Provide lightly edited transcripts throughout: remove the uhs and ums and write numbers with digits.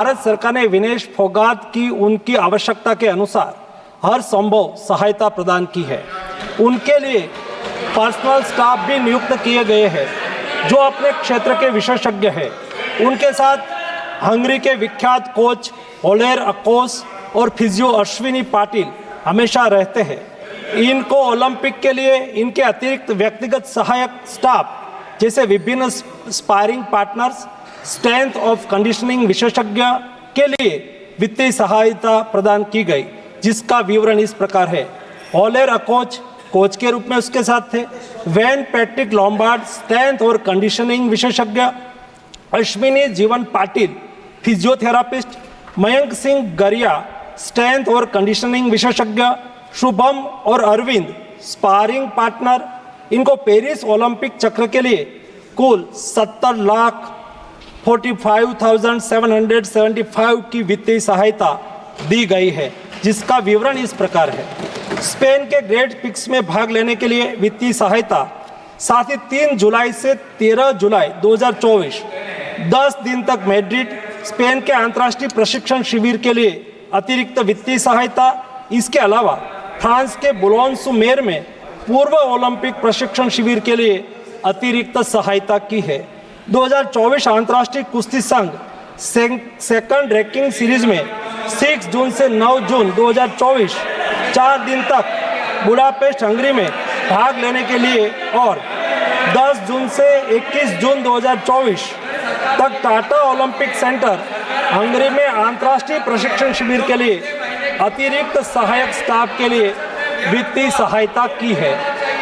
भारत सरकार ने विनेश फोगाट की उनकी आवश्यकता के अनुसार हर संभव सहायता प्रदान की है। उनके लिए पर्सनल स्टाफ भी नियुक्त किए गए हैं जो अपने क्षेत्र के विशेषज्ञ हैं। उनके साथ हंगरी के विख्यात कोच ओलेर अकोस और फिजियो अश्विनी पाटिल हमेशा रहते हैं। इनको ओलंपिक के लिए इनके अतिरिक्त व्यक्तिगत सहायक स्टाफ जैसे विभिन्न sparring partners, strength of conditioning विशेषज्ञ के लिए वित्तीय सहायता प्रदान की गई, जिसका विवरण इस प्रकार है। ओलेर अकोच कोच के रूप में उसके साथ थे, वैन पैट्रिक लॉम्बार्ड स्ट्रेंथ और कंडीशनिंग विशेषज्ञ, अश्विनी जीवन पाटिल फिजियोथेरापिस्ट, मयंक सिंह गरिया स्ट्रेंथ और कंडीशनिंग विशेषज्ञ, शुभम और अरविंद स्पारिंग पार्टनर। इनको पेरिस ओलंपिक चक्र के लिए कुल 70,45,775 की वित्तीय सहायता दी गई है, जिसका विवरण इस प्रकार है। स्पेन के ग्रेट पिक्स में भाग लेने के लिए वित्तीय सहायता, साथ ही 3 जुलाई से 13 जुलाई 2024 10 दिन तक मैड्रिड स्पेन के अंतर्राष्ट्रीय प्रशिक्षण शिविर के लिए अतिरिक्त वित्तीय सहायता। इसके अलावा फ्रांस के बुलोन-सू-मेर में पूर्व ओलंपिक प्रशिक्षण शिविर के लिए अतिरिक्त सहायता की है। 2024 अंतर्राष्ट्रीय कुश्ती संघ सेकंड रैंकिंग सीरीज में 6 जून से 9 जून 2024 4 दिन तक बुडापेस्ट हंगरी में भाग लेने के लिए और 10 जून से 21 जून 2024 तक टाटा ओलंपिक सेंटर हंगरी में अंतर्राष्ट्रीय प्रशिक्षण शिविर के लिए अतिरिक्त सहायक स्टाफ के लिए वित्तीय सहायता की है।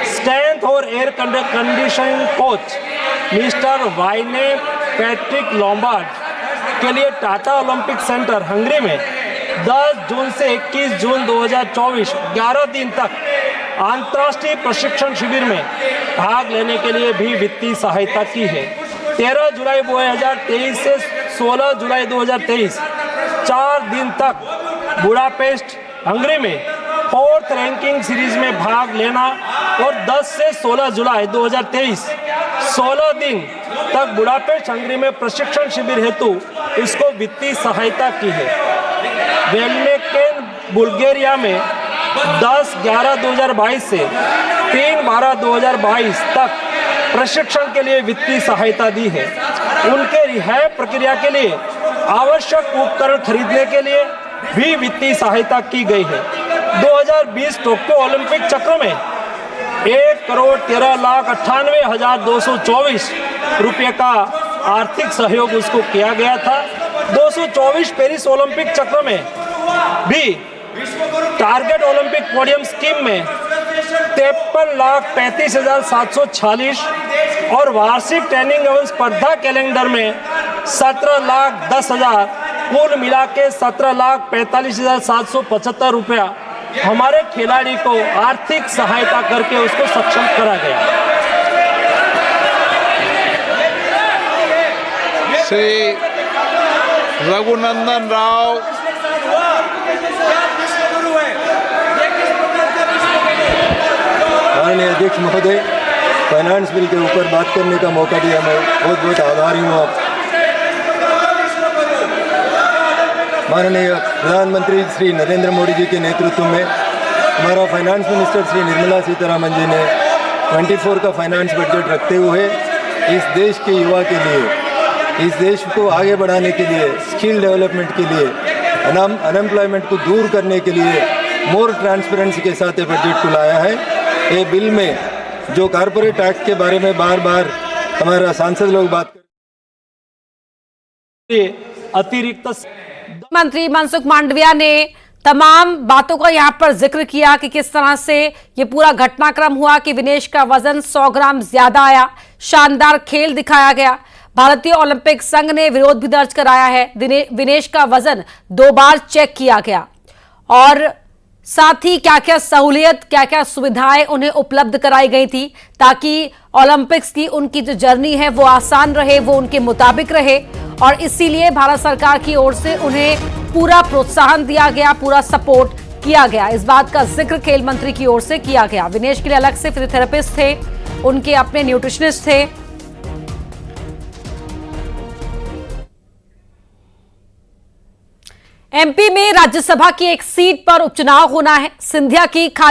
स्ट्रेंथ और air conditioning coach mister Wayne Patrick Lombard के लिए टाटा ओलंपिक सेंटर हंगरी में 10 जून से 21 जून 2024 11 दिन तक अंतर्राष्ट्रीय प्रशिक्षण शिविर में भाग लेने के लिए भी वित्तीय सहायता की है। 13 जुलाई 2023 से 16 जुलाई 2023 4 दिन तक बुडापेस्ट हंगरी में 4th रैंकिंग सीरीज में भाग लेना और 10 से 16 जुलाई 2023 16 दिन तक बुडापेस्ट हंगरी में प्रशिक्षण शिविर हेतु इसको वित्तीय सहायता की है। वेलमेकेन बुल्गारिया में 10/11/2022 से 3/12/2022 तक प्रशिक्षण के लिए वित्तीय सहायता दी है। उनके रिहाब प्रक्रिया के लिए आवश्यक उपकरण खरीदने के लिए भी वित्तीय सहायता की गई है। 2020 टोक्यो ओलंपिक चक्र में 1,13,98,224 रुपये का आर्थिक सहयोग उसको किया गया था। 224 पेरिस ओलंपिक चक्र में भी टारगेट ओलंपिक पोडियम स्कीम में 53,35,746 और वार्षिक ट्रेनिंग एवं स्पर्धा कैलेंडर में 17,10,000 कुल मिला के 17,45,775 रुपया हमारे खिलाड़ी को आर्थिक सहायता करके उसको सक्षम करा गया। श्री रघुनंदन राव माननीय अध्यक्ष महोदय, फाइनेंस बिल के ऊपर बात करने का मौका दिया, मैं बहुत बहुत आभारी हूँ आप। माननीय प्रधानमंत्री श्री नरेंद्र मोदी जी के नेतृत्व में हमारा फाइनेंस मिनिस्टर श्री निर्मला सीतारमण जी ने 24 का फाइनेंस बजट रखते हुए इस देश के युवा के लिए, इस देश को आगे बढ़ाने के लिए, स्किल डेवलपमेंट के लिए, अनएम्प्लॉयमेंट को दूर करने के लिए मोर ट्रांसपेरेंसी के साथ ये बजट को लाया है। ये बिल में जो कॉर्पोरेट एक्ट के बारे में बार बार हमारा सांसद लोग बात अतिरिक्त मंत्री मनसुख मांडविया ने तमाम बातों का यहां पर जिक्र किया कि किस तरह से ये पूरा घटनाक्रम हुआ कि विनेश का वजन 100 ग्राम ज्यादा आया। शानदार खेल दिखाया गया। भारतीय ओलंपिक संघ ने विरोध भी दर्ज कराया है। विनेश का वजन 2 बार चेक किया गया और साथ ही क्या क्या सहूलियत, क्या क्या सुविधाएं उन्हें उपलब्ध कराई गई थी ताकि ओलंपिक्स की उनकी जो जर्नी है वो आसान रहे, वो उनके मुताबिक रहे। और इसीलिए भारत सरकार की ओर से उन्हें पूरा प्रोत्साहन दिया गया, पूरा सपोर्ट किया गया। इस बात का जिक्र खेल मंत्री की ओर से किया गया। विनेश के लिए अलग से फिजियोथेरेपिस्ट थे, उनके अपने न्यूट्रिशनिस्ट थे। एमपी में राज्यसभा की एक सीट पर उपचुनाव होना है। सिंधिया की खाली